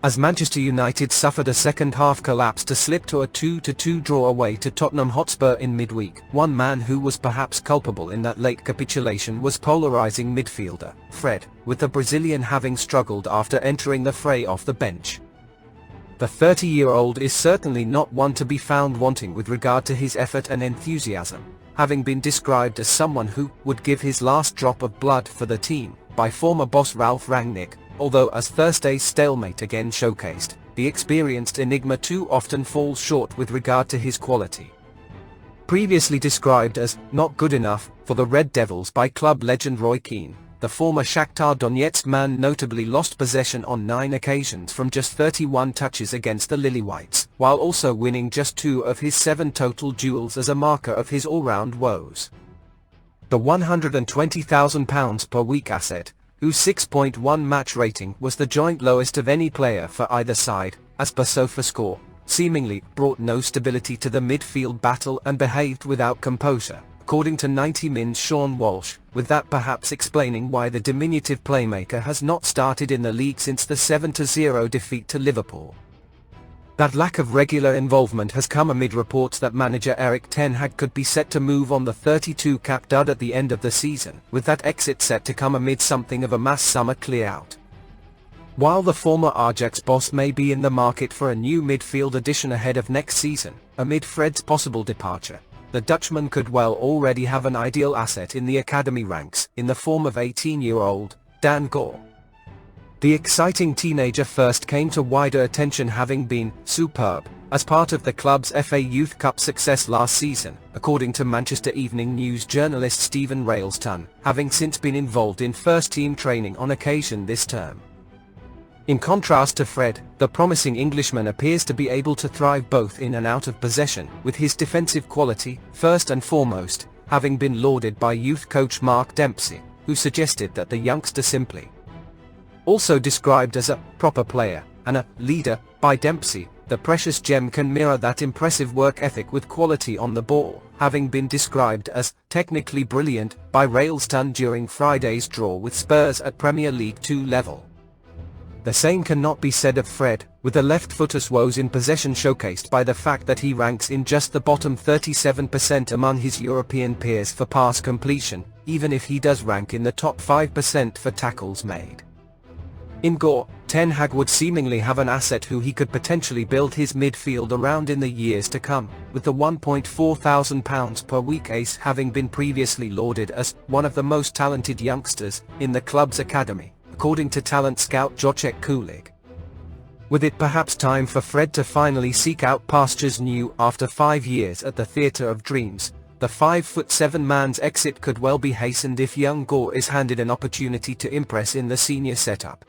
as Manchester United suffered a second-half collapse to slip to a 2-2 draw away to Tottenham Hotspur in midweek. One man who was perhaps culpable in that late capitulation was polarizing midfielder Fred, with the Brazilian having struggled after entering the fray off the bench. The 30-year-old is certainly not one to be found wanting with regard to his effort and enthusiasm, having been described as someone who would give his last drop of blood for the team by former boss Ralf Rangnick, although as Thursday's stalemate again showcased, the experienced enigma too often falls short with regard to his quality. Previously described as not good enough for the Red Devils by club legend Roy Keane, the former Shakhtar Donetsk man notably lost possession on 9 occasions from just 31 touches against the Lily-Whites, while also winning just 2 of his 7 total duels as a marker of his all-round woes. The £120,000 per week asset, whose 6.1 match rating was the joint lowest of any player for either side, as per SofaScore, seemingly brought no stability to the midfield battle and behaved without composure, according to 90 Min's Sean Walsh, with that perhaps explaining why the diminutive playmaker has not started in the league since the 7-0 defeat to Liverpool. That lack of regular involvement has come amid reports that manager Erik ten Hag could be set to move on the 32-cap dud at the end of the season, with that exit set to come amid something of a mass summer clear-out. While the former Ajax boss may be in the market for a new midfield addition ahead of next season, amid Fred's possible departure, the Dutchman could well already have an ideal asset in the academy ranks, in the form of 18-year-old Dan Gore. The exciting teenager first came to wider attention having been superb as part of the club's FA Youth Cup success last season, according to Manchester Evening News journalist Stephen Railston, having since been involved in first-team training on occasion this term. In contrast to Fred, the promising Englishman appears to be able to thrive both in and out of possession, with his defensive quality, first and foremost, having been lauded by youth coach Mark Dempsey, who suggested that the youngster simply also described as a proper player and a leader by Dempsey, the precious gem can mirror that impressive work ethic with quality on the ball, having been described as technically brilliant by Railston during Friday's draw with Spurs at Premier League 2 level. The same cannot be said of Fred, with the left footer's woes in possession showcased by the fact that he ranks in just the bottom 37% among his European peers for pass completion, even if he does rank in the top 5% for tackles made. In Gore, Ten Hag would seemingly have an asset who he could potentially build his midfield around in the years to come, with the £1,400 per week ace having been previously lauded as one of the most talented youngsters in the club's academy, according to talent scout Jacek Kulik. With it perhaps time for Fred to finally seek out pastures new after 5 years at the Theatre of Dreams, the 5'7" man's exit could well be hastened if young Gore is handed an opportunity to impress in the senior setup.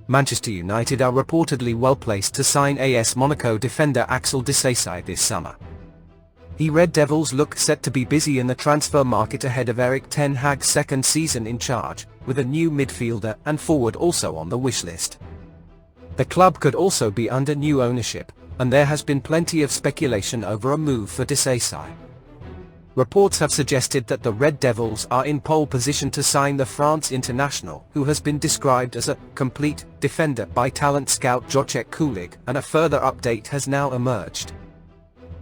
Manchester United are reportedly well placed to sign AS Monaco defender Axel Disasi this summer. The Red Devils look set to be busy in the transfer market ahead of Erik ten Hag's second season in charge, with a new midfielder and forward also on the wish list. The club could also be under new ownership, and there has been plenty of speculation over a move for Disasi. Reports have suggested that the Red Devils are in pole position to sign the France international, who has been described as a complete defender by talent scout Jacek Kulik, and a further update has now emerged.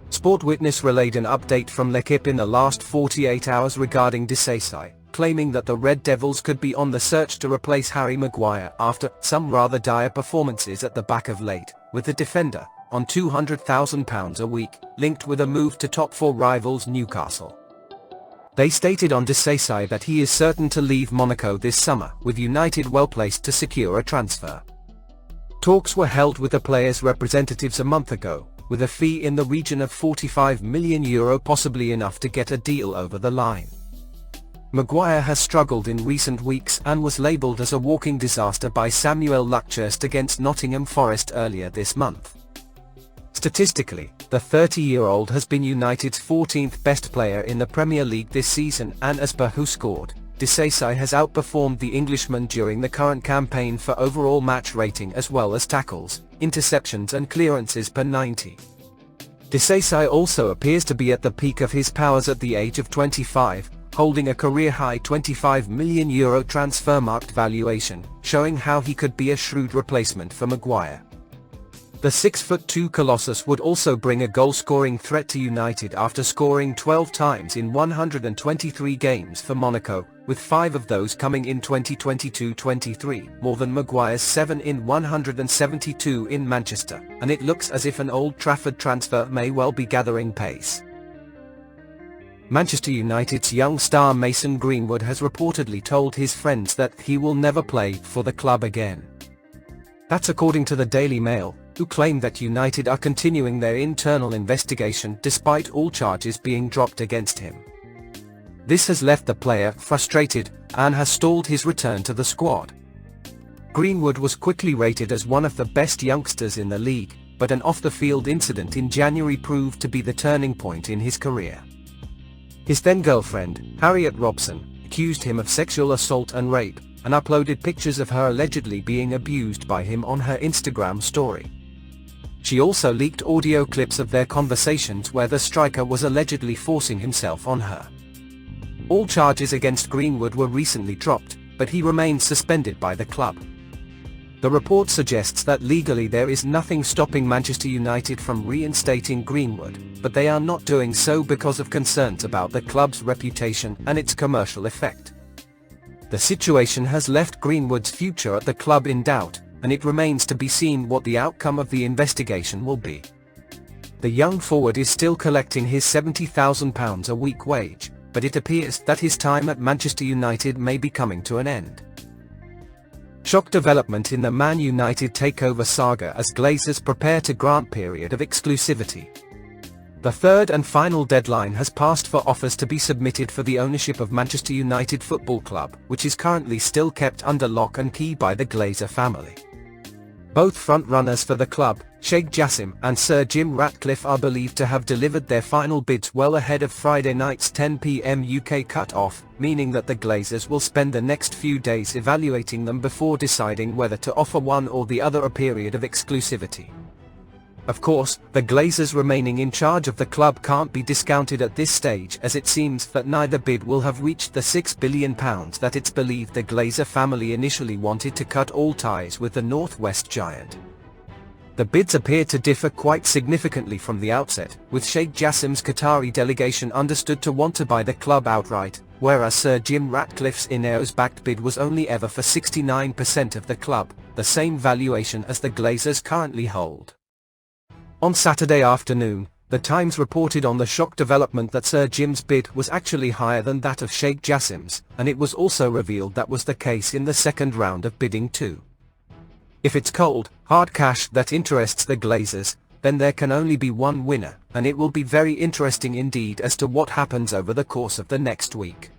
Sport Witness relayed an update from L'Equipe in the last 48 hours regarding Disasi, claiming that the Red Devils could be on the search to replace Harry Maguire after some rather dire performances at the back of late, with the defender on £200,000 a week, linked with a move to top 4 rivals Newcastle. They stated on Disasi that he is certain to leave Monaco this summer, with United well placed to secure a transfer. Talks were held with the player's representatives a month ago, with a fee in the region of €45 million possibly enough to get a deal over the line. Maguire has struggled in recent weeks and was labelled as a walking disaster by Samuel Luchurst against Nottingham Forest earlier this month. Statistically, the 30-year-old has been United's 14th best player in the Premier League this season, and as per Who Scored, Disasi has outperformed the Englishman during the current campaign for overall match rating as well as tackles, interceptions and clearances per 90. Disasi also appears to be at the peak of his powers at the age of 25, holding a career-high €25 million transfermarkt valuation, showing how he could be a shrewd replacement for Maguire. The 6'2" Colossus would also bring a goal-scoring threat to United after scoring 12 times in 123 games for Monaco, with 5 of those coming in 2022-23, more than Maguire's 7 in 172 in Manchester, and it looks as if an Old Trafford transfer may well be gathering pace. Manchester United's young star Mason Greenwood has reportedly told his friends that he will never play for the club again. That's according to the Daily Mail, who claim that United are continuing their internal investigation despite all charges being dropped against him. This has left the player frustrated and has stalled his return to the squad. Greenwood was quickly rated as one of the best youngsters in the league, but an off-the-field incident in January proved to be the turning point in his career. His then-girlfriend, Harriet Robson, accused him of sexual assault and rape, and uploaded pictures of her allegedly being abused by him on her Instagram story. She also leaked audio clips of their conversations where the striker was allegedly forcing himself on her. All charges against Greenwood were recently dropped, but he remains suspended by the club. The report suggests that legally there is nothing stopping Manchester United from reinstating Greenwood, but they are not doing so because of concerns about the club's reputation and its commercial effect. The situation has left Greenwood's future at the club in doubt, and it remains to be seen what the outcome of the investigation will be. The young forward is still collecting his £70,000 a week wage, but it appears that his time at Manchester United may be coming to an end. Shock development in the Man United takeover saga as Glazers prepare to grant period of exclusivity. The third and final deadline has passed for offers to be submitted for the ownership of Manchester United Football Club, which is currently still kept under lock and key by the Glazer family. Both front-runners for the club, Sheikh Jassim and Sir Jim Ratcliffe, are believed to have delivered their final bids well ahead of Friday night's 10 p.m. UK cut-off, meaning that the Glazers will spend the next few days evaluating them before deciding whether to offer one or the other a period of exclusivity. Of course, the Glazers remaining in charge of the club can't be discounted at this stage, as it seems that neither bid will have reached the £6 billion that it's believed the Glazer family initially wanted to cut all ties with the Northwest giant. The bids appear to differ quite significantly from the outset, with Sheikh Jassim's Qatari delegation understood to want to buy the club outright, whereas Sir Jim Ratcliffe's Ineos-backed bid was only ever for 69% of the club, the same valuation as the Glazers currently hold. On Saturday afternoon, The Times reported on the shock development that Sir Jim's bid was actually higher than that of Sheikh Jassim's, and it was also revealed that was the case in the second round of bidding too. If it's cold, hard cash that interests the Glazers, then there can only be one winner, and it will be very interesting indeed as to what happens over the course of the next week.